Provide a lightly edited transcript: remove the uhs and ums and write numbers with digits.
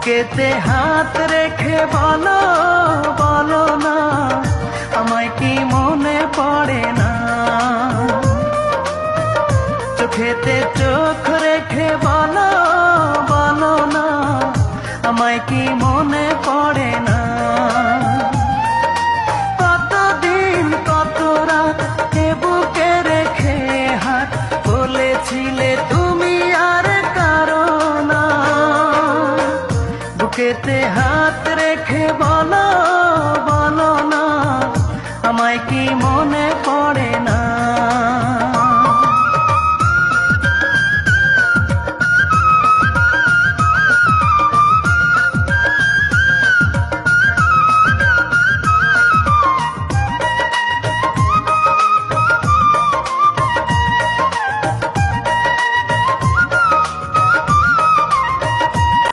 বুকেতে হাত রেখে বলো বলো না, আমায় কি মনে পড়ে না? চোখেতে চোখ রেখে বলো বলো না, আমায় কি মনে পড়ে না? কতদিন কত রাত এ বুকে রেখে হাত বলেছিলে তুমি আর কারো না। বুকেতে হাত রেখে বলো